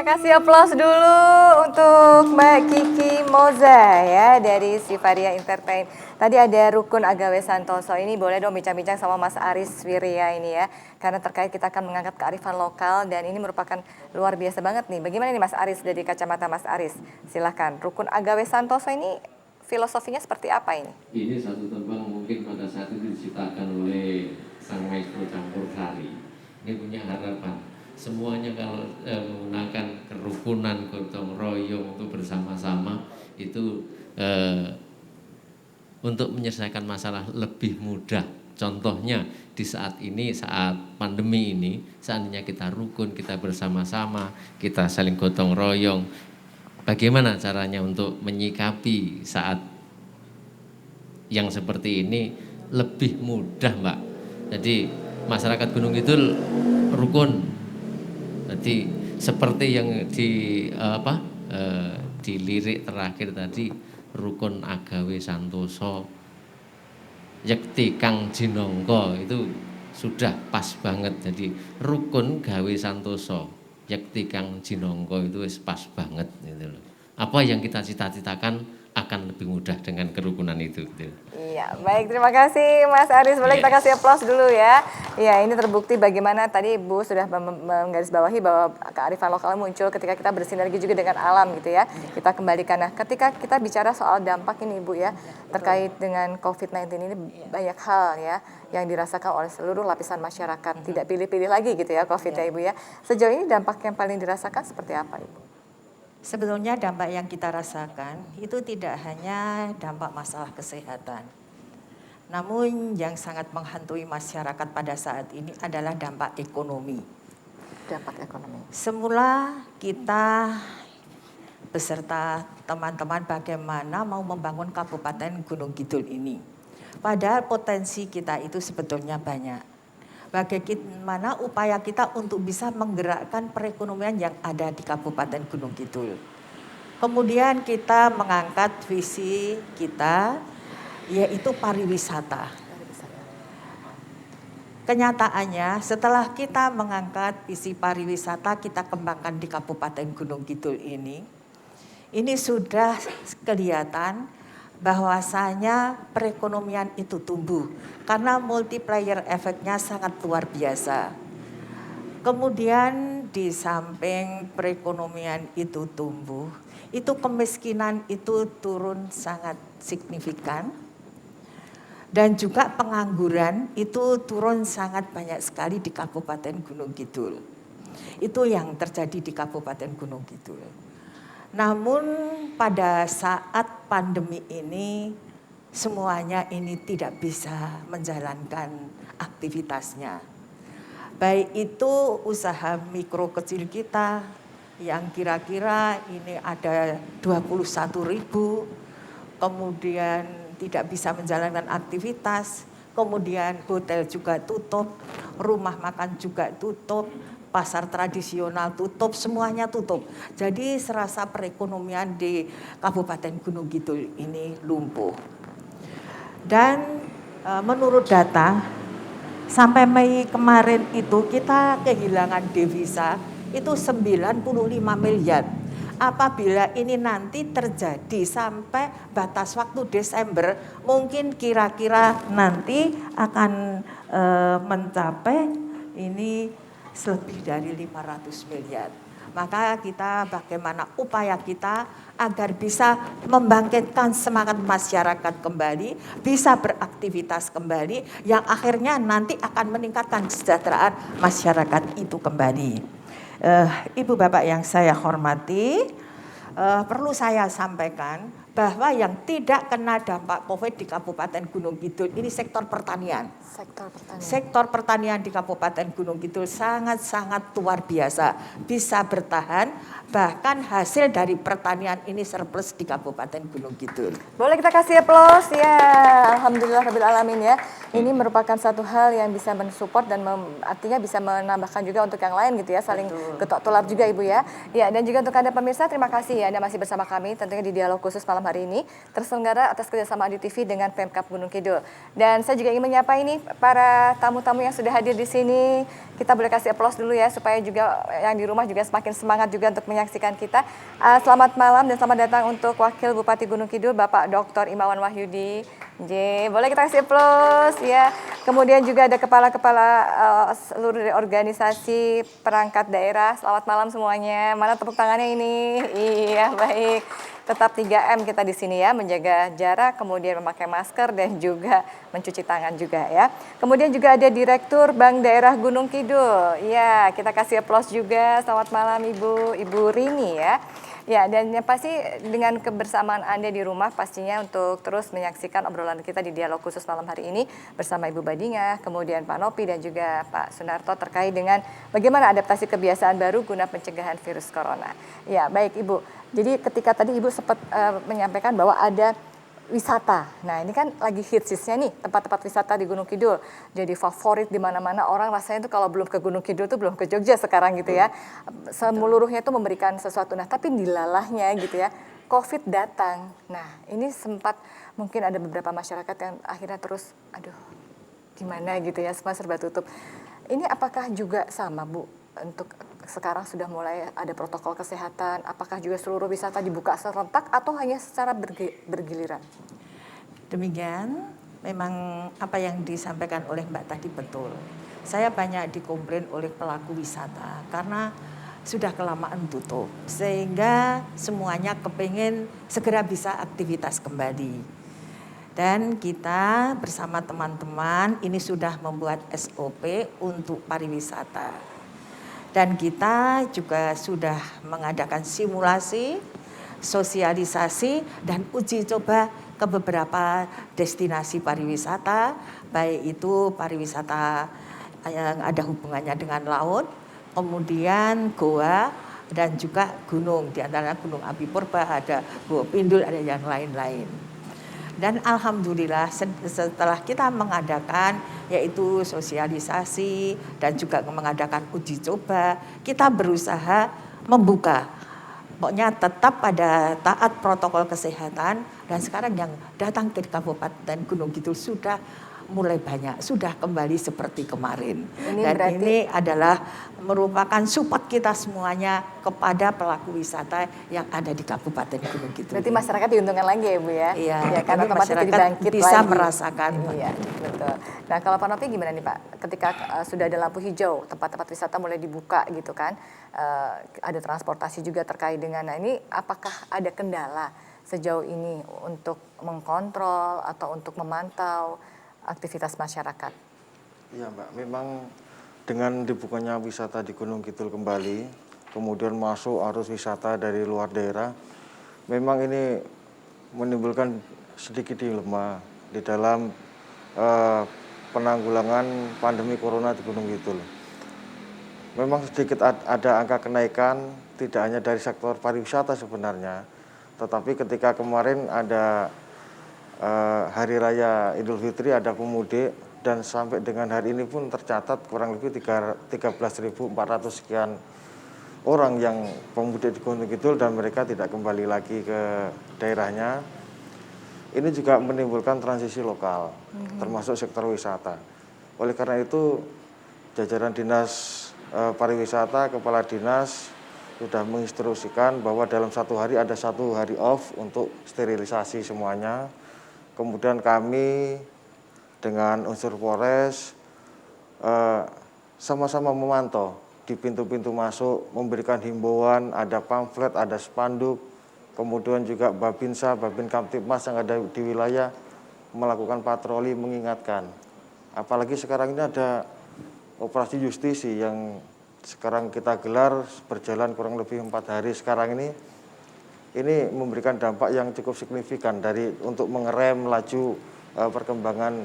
kasih aplaus dulu untuk Mbak Kiki Moza ya dari Sivaria Entertain. Tadi ada Rukun Agawe Santoso, ini boleh dong bincang-bincang sama Mas Aris Wirya ini ya. Karena terkait kita akan mengangkat kearifan lokal dan ini merupakan luar biasa banget nih. Bagaimana nih Mas Aris dari kacamata Mas Aris? Silahkan, Rukun Agawe Santoso ini filosofinya seperti apa ini? Ini satu tembang mungkin pada saat itu diciptakan oleh sang maestro campur sari. Ini punya harapan semuanya kalau menggunakan kerukunan, gotong royong untuk bersama-sama itu untuk menyelesaikan masalah lebih mudah. Contohnya di saat ini, saat pandemi ini, seandainya kita rukun, kita bersama-sama, kita saling gotong royong, bagaimana caranya untuk menyikapi saat yang seperti ini lebih mudah, Mbak. Jadi masyarakat Gunung Kidul rukun. Jadi seperti yang di lirik terakhir tadi, Rukun Agawe Santoso Yekti Kang Jinongko, itu sudah pas banget. Jadi rukun gawe santoso Yekti Kang Jinongko itu pas banget gitu loh. Apa yang kita cita-citakan akan lebih mudah dengan kerukunan itu gitu. Iya, baik, terima kasih Mas Aris. Boleh kita kasih aplaus dulu ya. Iya, ini terbukti bagaimana tadi Ibu sudah menggarisbawahi bahwa kearifan lokal muncul ketika kita bersinergi juga dengan alam gitu ya. Kita kembalikan. Nah, ketika kita bicara soal dampak ini Ibu ya, terkait dengan COVID-19 ini banyak hal ya yang dirasakan oleh seluruh lapisan masyarakat. Tidak pilih-pilih lagi gitu ya COVID ya Ibu ya. Sejauh ini dampak yang paling dirasakan seperti apa Ibu? Sebetulnya dampak yang kita rasakan itu tidak hanya dampak masalah kesehatan. Namun yang sangat menghantui masyarakat pada saat ini adalah dampak ekonomi. Dampak ekonomi. Semula kita beserta teman-teman bagaimana mau membangun Kabupaten Gunung Kidul ini. Padahal potensi kita itu sebetulnya banyak. Bagaimana upaya kita untuk bisa menggerakkan perekonomian yang ada di Kabupaten Gunung Kidul. Kemudian kita mengangkat visi kita yaitu pariwisata. Kenyataannya setelah kita mengangkat visi pariwisata kita kembangkan di Kabupaten Gunung Kidul ini sudah kelihatan bahwasanya perekonomian itu tumbuh karena multiplier efeknya sangat luar biasa. Kemudian di samping perekonomian itu tumbuh, itu kemiskinan itu turun sangat signifikan dan juga pengangguran itu turun sangat banyak sekali di Kabupaten Gunung Kidul. Itu yang terjadi di Kabupaten Gunung Kidul. Namun pada saat pandemi ini semuanya ini tidak bisa menjalankan aktivitasnya. Baik itu usaha mikro kecil kita yang kira-kira ini ada 21.000, kemudian tidak bisa menjalankan aktivitas, kemudian hotel juga tutup, rumah makan juga tutup, pasar tradisional tutup, semuanya tutup. Jadi serasa perekonomian di Kabupaten Gunung Kidul ini lumpuh. Dan menurut data sampai Mei kemarin itu kita kehilangan devisa itu 95 miliar. Apabila ini nanti terjadi sampai batas waktu Desember, mungkin kira-kira nanti akan mencapai ini lebih dari 500 miliar. Maka kita bagaimana upaya kita agar bisa membangkitkan semangat masyarakat kembali, bisa beraktivitas kembali, yang akhirnya nanti akan meningkatkan kesejahteraan masyarakat itu kembali. Ibu Bapak yang saya hormati, perlu saya sampaikan bahwa yang tidak kena dampak COVID di Kabupaten Gunung Kidul ini sektor pertanian. Sektor pertanian di Kabupaten Gunung Kidul sangat-sangat luar biasa, bisa bertahan, bahkan hasil dari pertanian ini surplus di Kabupaten Gunung Kidul. Boleh kita kasih aplaus ya, alhamdulillah rabbil alamin ya. Ini merupakan satu hal yang bisa mensupport dan artinya bisa menambahkan juga untuk yang lain gitu ya, saling getok tular juga Ibu ya. Ya, dan juga untuk Anda pemirsa terima kasih ya Anda masih bersama kami tentunya di dialog khusus malam hari ini terselenggara atas kerjasama Adi TV dengan Pemkab Gunung Kidul. Dan saya juga ingin menyapa ini para tamu-tamu yang sudah hadir di sini. Kita boleh kasih aplaus dulu ya supaya juga yang di rumah juga semakin semangat juga untuk menyaksikan kita. Selamat malam dan selamat datang untuk Wakil Bupati Gunung Kidul Bapak Dr. Imawan Wahyudi. Boleh kita kasih aplaus ya. Kemudian juga ada kepala-kepala seluruh dari organisasi perangkat daerah. Selamat malam semuanya. Mana tepuk tangannya ini? Iya, baik. Tetap 3M kita di sini ya, menjaga jarak, kemudian memakai masker dan juga mencuci tangan juga ya. Kemudian juga ada Direktur Bank Daerah Gunung Kidul. Ya, kita kasih aplaus juga. Selamat malam Ibu Rini ya. Ya, dan yang pasti dengan kebersamaan Anda di rumah pastinya untuk terus menyaksikan obrolan kita di dialog khusus malam hari ini bersama Ibu Badinga, kemudian Pak Nopi dan juga Pak Sunarto terkait dengan bagaimana adaptasi kebiasaan baru guna pencegahan virus corona. Ya, baik Ibu. Jadi ketika tadi Ibu sempat menyampaikan bahwa ada wisata. Nah, ini kan lagi hitsnya nih, tempat-tempat wisata di Gunung Kidul. Jadi favorit di mana-mana, orang rasanya tuh kalau belum ke Gunung Kidul tuh belum ke Jogja sekarang gitu ya. Semeluruhnya tuh memberikan sesuatu. Nah, tapi dilalahnya gitu ya, COVID datang. Nah, ini sempat mungkin ada beberapa masyarakat yang akhirnya terus aduh gimana gitu ya, semua serba tutup. Ini apakah juga sama Bu? Untuk sekarang sudah mulai ada protokol kesehatan, apakah juga seluruh wisata dibuka serentak atau hanya secara bergiliran? Demikian, memang apa yang disampaikan oleh Mbak tadi betul. Saya banyak dikomplain oleh pelaku wisata karena sudah kelamaan tutup, sehingga semuanya kepengen segera bisa aktivitas kembali. Dan kita bersama teman-teman ini sudah membuat SOP untuk pariwisata. Dan kita juga sudah mengadakan simulasi, sosialisasi, dan uji coba ke beberapa destinasi pariwisata, baik itu pariwisata yang ada hubungannya dengan laut, kemudian goa, dan juga gunung. Di antara Gunung Api Purba, ada Gua Pindul, ada yang lain-lain. Dan alhamdulillah setelah kita mengadakan yaitu sosialisasi dan juga mengadakan uji coba, kita berusaha membuka. Pokoknya tetap pada taat protokol kesehatan, dan sekarang yang datang ke Kabupaten Gunung Kidul sudah mulai banyak, sudah kembali seperti kemarin. Ini adalah merupakan support kita semuanya kepada pelaku wisata yang ada di Kabupaten Gunung Kidul. Berarti masyarakat diuntungkan lagi ya Bu ya? Iya, ya, karena masyarakat bisa lagi merasakan. Iya, betul. Nah kalau Pak Nopi gimana nih Pak? Ketika sudah ada lampu hijau, tempat-tempat wisata mulai dibuka gitu kan, ada transportasi juga terkait dengan, nah ini apakah ada kendala sejauh ini untuk mengkontrol atau untuk memantau aktivitas masyarakat? Iya Mbak, memang dengan dibukanya wisata di Gunung Kidul kembali, kemudian masuk arus wisata dari luar daerah, memang ini menimbulkan sedikit dilema di dalam penanggulangan pandemi corona di Gunung Kidul. Memang sedikit ada angka kenaikan, tidak hanya dari sektor pariwisata sebenarnya, tetapi ketika kemarin ada Hari Raya Idul Fitri, ada pemudik, dan sampai dengan hari ini pun tercatat kurang lebih 13.400 sekian orang yang pemudik di Gunung Kidul dan mereka tidak kembali lagi ke daerahnya. Ini juga menimbulkan transisi lokal, termasuk sektor wisata. Oleh karena itu, jajaran Dinas Pariwisata, Kepala Dinas sudah menginstruksikan bahwa dalam satu hari ada 1 hari off untuk sterilisasi semuanya. Kemudian kami dengan unsur Polres sama-sama memantau di pintu-pintu masuk, memberikan himbauan, ada pamflet, ada spanduk, kemudian juga Babinsa, Babin Kamtipmas yang ada di wilayah melakukan patroli mengingatkan. Apalagi sekarang ini ada operasi justisi yang sekarang kita gelar berjalan kurang lebih 4 hari sekarang ini memberikan dampak yang cukup signifikan untuk mengerem laju perkembangan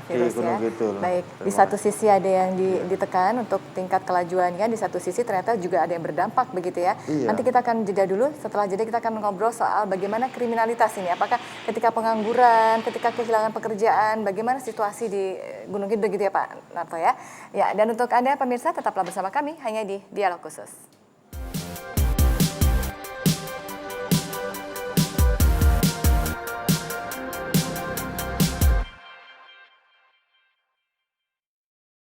virus Gunung Kidul. Baik, di satu sisi ada yang ditekan untuk tingkat kelajuannya, di satu sisi ternyata juga ada yang berdampak begitu ya. Iya. Nanti kita akan jeda dulu, setelah jeda kita akan ngobrol soal bagaimana kriminalitas ini. Apakah ketika pengangguran, ketika kehilangan pekerjaan, bagaimana situasi di Gunung Kidul begitu ya Pak Narto ya. Ya, dan untuk Anda pemirsa tetaplah bersama kami hanya di Dialog Khusus.